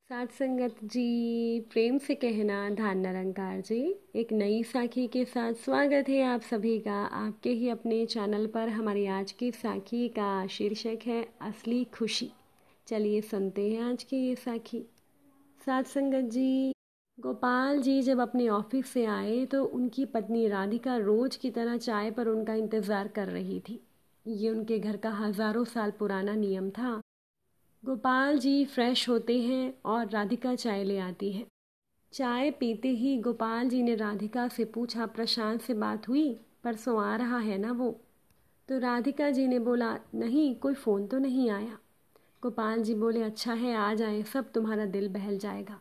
साथ संगत जी, प्रेम से कहना धान निरंकार जी। एक नई साखी के साथ स्वागत है आप सभी का आपके ही अपने चैनल पर। हमारी आज की साखी का शीर्षक है असली खुशी। चलिए सुनते हैं आज की ये साखी। साथ संगत जी, गोपाल जी जब अपने ऑफिस से आए तो उनकी पत्नी राधिका रोज की तरह चाय पर उनका इंतज़ार कर रही थी। ये उनके घर का हज़ारों साल पुराना नियम था। गोपाल जी फ्रेश होते हैं और राधिका चाय ले आती है। चाय पीते ही गोपाल जी ने राधिका से पूछा, प्रशांत से बात हुई? परसों आ रहा है ना वो? तो राधिका जी ने बोला, नहीं, कोई फ़ोन तो नहीं आया। गोपाल जी बोले, अच्छा है, आ जाए, सब तुम्हारा दिल बहल जाएगा।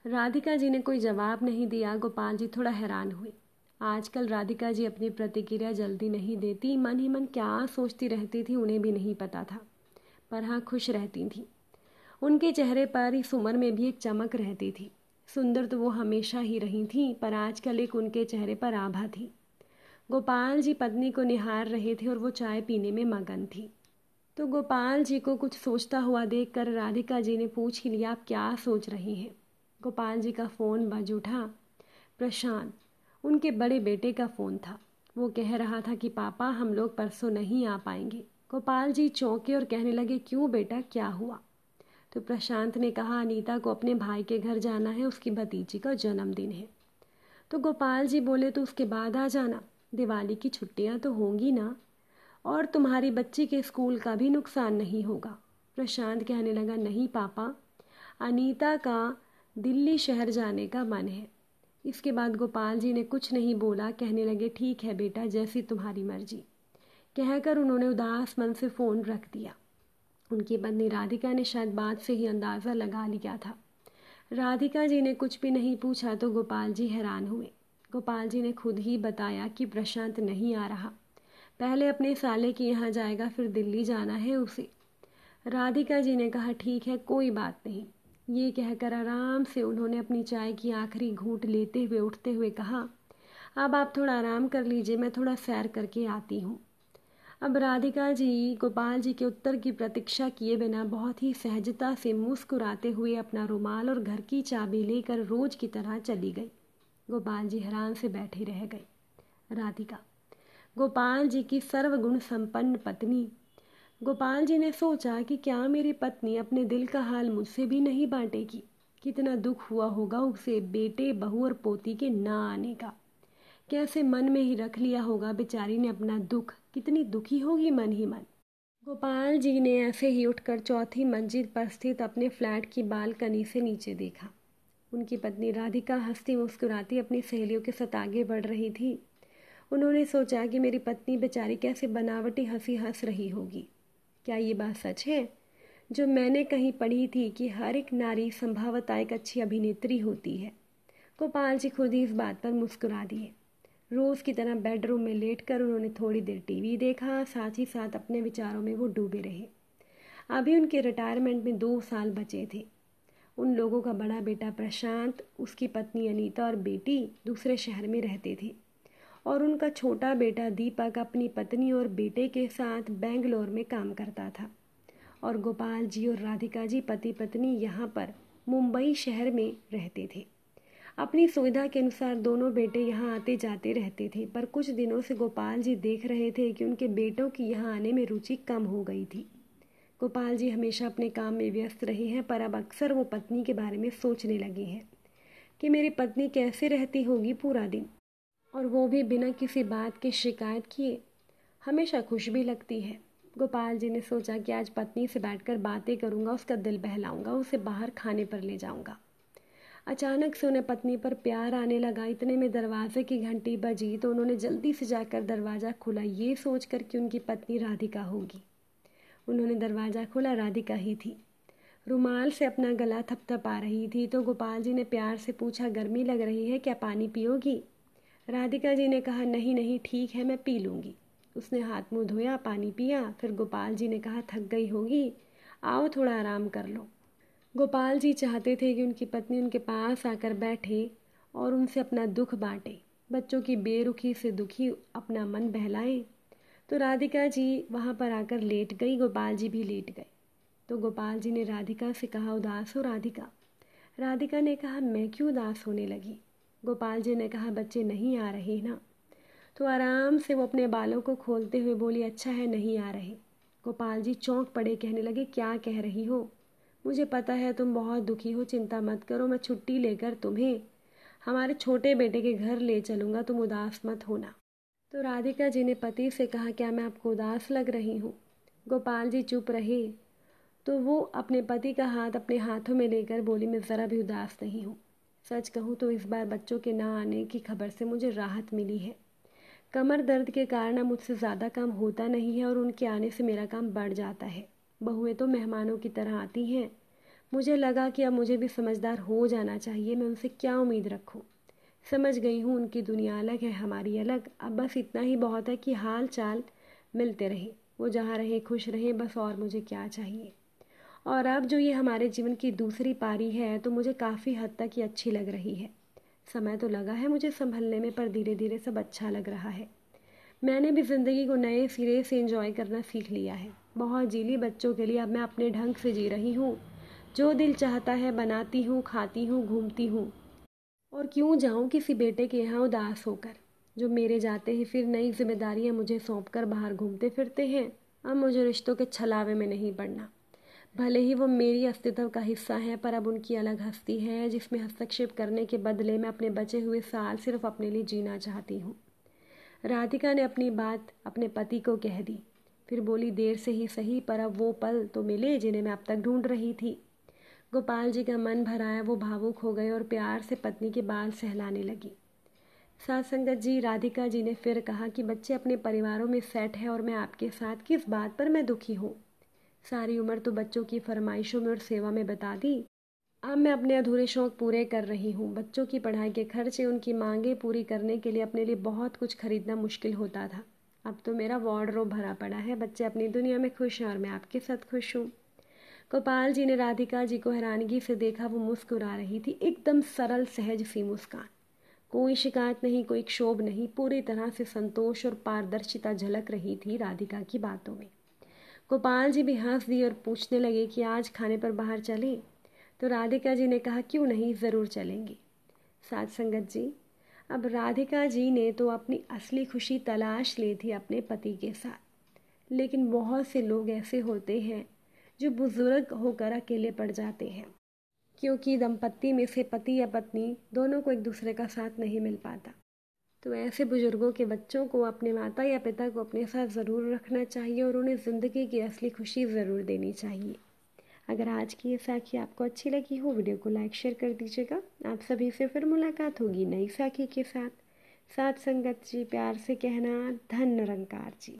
राधिका जी ने कोई जवाब नहीं दिया। गोपाल जी थोड़ा हैरान हुए। आजकल राधिका जी अपनी प्रतिक्रिया जल्दी नहीं देती। मन ही मन क्या सोचती रहती थी उन्हें भी नहीं पता था, पर हाँ, खुश रहती थी। उनके चेहरे पर इस उम्र में भी एक चमक रहती थी। सुंदर तो वो हमेशा ही रही थी, पर आजकल एक उनके चेहरे पर आभा थी। गोपाल जी पत्नी को निहार रहे थे और वो चाय पीने में मगन थी। तो गोपाल जी को कुछ सोचता हुआ देखकर राधिका जी ने पूछ ही लिया, आप क्या सोच रही हैं? गोपाल जी का फ़ोन बज उठा। प्रशांत, उनके बड़े बेटे का फ़ोन था। वो कह रहा था कि पापा, हम लोग परसों नहीं आ पाएंगे। गोपाल जी चौंके और कहने लगे, क्यों बेटा, क्या हुआ? तो प्रशांत ने कहा, अनीता को अपने भाई के घर जाना है, उसकी भतीजी का जन्मदिन है। तो गोपाल जी बोले, तो उसके बाद आ जाना, दिवाली की छुट्टियां तो होंगी ना, और तुम्हारी बच्ची के स्कूल का भी नुकसान नहीं होगा। प्रशांत कहने लगा, नहीं पापा, अनीता का दिल्ली शहर जाने का मन है। इसके बाद गोपाल जी ने कुछ नहीं बोला, कहने लगे, ठीक है बेटा, जैसी तुम्हारी मर्जी। कहकर उन्होंने उदास मन से फ़ोन रख दिया। उनकी पत्नी राधिका ने शायद बात से ही अंदाज़ा लगा लिया था। राधिका जी ने कुछ भी नहीं पूछा तो गोपाल जी हैरान हुए। गोपाल जी ने खुद ही बताया कि प्रशांत नहीं आ रहा, पहले अपने साले के यहाँ जाएगा, फिर दिल्ली जाना है उसे। राधिका जी ने कहा, ठीक है, कोई बात नहीं। ये कहकर आराम से उन्होंने अपनी चाय की आखिरी घूंट लेते हुए उठते हुए कहा, अब आप थोड़ा आराम कर लीजिए, मैं थोड़ा सैर करके आती हूँ। अब राधिका जी गोपाल जी के उत्तर की प्रतीक्षा किए बिना बहुत ही सहजता से मुस्कुराते हुए अपना रुमाल और घर की चाबी लेकर रोज की तरह चली गई। गोपाल जी हैरान से बैठे रह गए। राधिका, गोपाल जी की सर्वगुण संपन्न पत्नी। गोपाल जी ने सोचा कि क्या मेरी पत्नी अपने दिल का हाल मुझसे भी नहीं बांटेगी? कितना दुख हुआ होगा उसे बेटे, बहू और पोती के ना आने का। कैसे मन में ही रख लिया होगा बेचारी ने अपना दुख। कितनी दुखी होगी मन ही मन। गोपाल जी ने ऐसे ही उठकर चौथी मंजिल पर स्थित अपने फ्लैट की बालकनी से नीचे देखा। उनकी पत्नी राधिका हंसती मुस्कुराती अपनी सहेलियों के साथ आगे बढ़ रही थी। उन्होंने सोचा कि मेरी पत्नी बेचारी कैसे बनावटी हंसी हंस रही होगी। क्या ये बात सच है जो मैंने कहीं पढ़ी थी कि हर एक नारी संभवतः एक अच्छी अभिनेत्री होती है? गोपाल जी खुद ही इस बात पर मुस्कुरा दिए। रोज़ की तरह बेडरूम में लेटकर उन्होंने थोड़ी देर टीवी देखा, साथ ही साथ अपने विचारों में वो डूबे रहे। अभी उनके रिटायरमेंट में 2 साल बचे थे। उन लोगों का बड़ा बेटा प्रशांत, उसकी पत्नी अनीता और बेटी दूसरे शहर में रहते थे, और उनका छोटा बेटा दीपक अपनी पत्नी और बेटे के साथ बेंगलोर में काम करता था। और गोपाल जी और राधिका जी पति पत्नी यहाँ पर मुंबई शहर में रहते थे। अपनी सुविधा के अनुसार दोनों बेटे यहाँ आते जाते रहते थे, पर कुछ दिनों से गोपाल जी देख रहे थे कि उनके बेटों की यहाँ आने में रुचि कम हो गई थी। गोपाल जी हमेशा अपने काम में व्यस्त रहे हैं, पर अब अक्सर वो पत्नी के बारे में सोचने लगे हैं कि मेरी पत्नी कैसे रहती होगी पूरा दिन, और वो भी बिना किसी बात की शिकायत किए। हमेशा खुश भी लगती है। गोपाल जी ने सोचा कि आज पत्नी से बैठकर बातें करूंगा, उसका दिल बहलाऊंगा, उसे बाहर खाने पर ले जाऊंगा। अचानक से उन्हें पत्नी पर प्यार आने लगा। इतने में दरवाजे की घंटी बजी तो उन्होंने जल्दी से जाकर दरवाज़ा खोला, ये सोचकर कि उनकी पत्नी राधिका होगी। उन्होंने दरवाज़ा खोला, राधिका ही थी। रुमाल से अपना गला थपथपा रही थी। तो गोपाल जी ने प्यार से पूछा, गर्मी लग रही है क्या, पानी पियोगी? राधिका जी ने कहा, नहीं नहीं, ठीक है, मैं पी लूँगी। उसने हाथ मुँह धोया, पानी पिया। फिर गोपाल जी ने कहा, थक गई होगी, आओ थोड़ा आराम कर लो। गोपाल जी चाहते थे कि उनकी पत्नी उनके पास आकर बैठे और उनसे अपना दुख बांटे, बच्चों की बेरुखी से दुखी अपना मन बहलाए। तो राधिका जी वहाँ पर आकर लेट गई, गोपाल जी भी लेट गए। तो गोपाल जी ने राधिका से कहा, उदास हो राधिका? राधिका ने कहा, मैं क्यों उदास होने लगी? गोपाल जी ने कहा, बच्चे नहीं आ रहे ना? तो आराम से वो अपने बालों को खोलते हुए बोली, अच्छा है नहीं आ रहे। गोपाल जी चौंक पड़े, कहने लगे, क्या कह रही हो? मुझे पता है तुम बहुत दुखी हो, चिंता मत करो, मैं छुट्टी लेकर तुम्हें हमारे छोटे बेटे के घर ले चलूँगा, तुम उदास मत होना। तो राधिका जी ने पति से कहा, क्या मैं आपको उदास लग रही हूँ? गोपाल जी चुप रहे। तो वो अपने पति का हाथ अपने हाथों में लेकर बोली, मैं ज़रा भी उदास नहीं हूँ। सच कहूँ तो इस बार बच्चों के ना आने की खबर से मुझे राहत मिली है। कमर दर्द के कारण अब मुझसे ज़्यादा काम होता नहीं है और उनके आने से मेरा काम बढ़ जाता है। बहुएं तो मेहमानों की तरह आती हैं। मुझे लगा कि अब मुझे भी समझदार हो जाना चाहिए, मैं उनसे क्या उम्मीद रखूं। समझ गई हूँ उनकी दुनिया अलग है, हमारी अलग। अब बस इतना ही बहुत है कि हाल चाल मिलते रहे, वो जहाँ रहे खुश रहे, बस और मुझे क्या चाहिए। और अब जो ये हमारे जीवन की दूसरी पारी है तो मुझे काफ़ी हद तक ये अच्छी लग रही है। समय तो लगा है मुझे संभलने में, पर धीरे धीरे सब अच्छा लग रहा है। मैंने भी ज़िंदगी को नए सिरे से एंजॉय करना सीख लिया है। बहुत जी ली बच्चों के लिए, अब मैं अपने ढंग से जी रही हूँ। जो दिल चाहता है बनाती हूँ, खाती हूँ, घूमती हूँ। और क्यों जाऊँ किसी बेटे के यहाँ उदास होकर, जो मेरे जाते ही फिर नई जिम्मेदारियाँ मुझे सौंप कर बाहर घूमते फिरते हैं। अब मुझे रिश्तों के छलावे में नहीं पड़ना। भले ही वो मेरी अस्तित्व का हिस्सा है, पर अब उनकी अलग हस्ती है जिसमें हस्तक्षेप करने के बदले मैं अपने बचे हुए साल सिर्फ अपने लिए जीना चाहती हूँ। राधिका ने अपनी बात अपने पति को कह दी। फिर बोली, देर से ही सही, पर अब वो पल तो मिले जिन्हें मैं अब तक ढूंढ रही थी। गोपाल जी का मन भर आया, वो भावुक हो गए और प्यार से पत्नी के बाल सहलाने लगी। साथ संगत जी, राधिका जी ने फिर कहा कि बच्चे अपने परिवारों में सेट है और मैं आपके साथ, किस बात पर मैं दुखी हूँ? सारी उम्र तो बच्चों की फरमाइशों में और सेवा में बता दी। अब मैं अपने अधूरे शौक पूरे कर रही हूँ। बच्चों की पढ़ाई के खर्चे, उनकी मांगें पूरी करने के लिए अपने लिए बहुत कुछ खरीदना मुश्किल होता था। अब तो मेरा वार्डरोब भरा पड़ा है। बच्चे अपनी दुनिया में खुश हैं और मैं आपके साथ खुश हूँ। गोपाल जी ने राधिका जी को हैरानगी से देखा। वो मुस्कुरा रही थी, एकदम सरल सहज सी मुस्कान। कोई शिकायत नहीं, कोई क्षोभ नहीं, पूरी तरह से संतोष और पारदर्शिता झलक रही थी राधिका की बातों में। गोपाल जी भी हंस दिए और पूछने लगे कि आज खाने पर बाहर चलें? तो राधिका जी ने कहा, क्यों नहीं, ज़रूर चलेंगे। साथ संगत जी, अब राधिका जी ने तो अपनी असली खुशी तलाश ली थी अपने पति के साथ। लेकिन बहुत से लोग ऐसे होते हैं जो बुजुर्ग होकर अकेले पड़ जाते हैं, क्योंकि दंपत्ति में से पति या पत्नी दोनों को एक दूसरे का साथ नहीं मिल पाता। तो ऐसे बुजुर्गों के बच्चों को अपने माता या पिता को अपने साथ ज़रूर रखना चाहिए और उन्हें ज़िंदगी की असली खुशी ज़रूर देनी चाहिए। अगर आज की ये साखी आपको अच्छी लगी हो, वीडियो को लाइक शेयर कर दीजिएगा। आप सभी से फिर मुलाकात होगी नई साखी के साथ। साथ संगत जी, प्यार से कहना, धन निरंकार जी।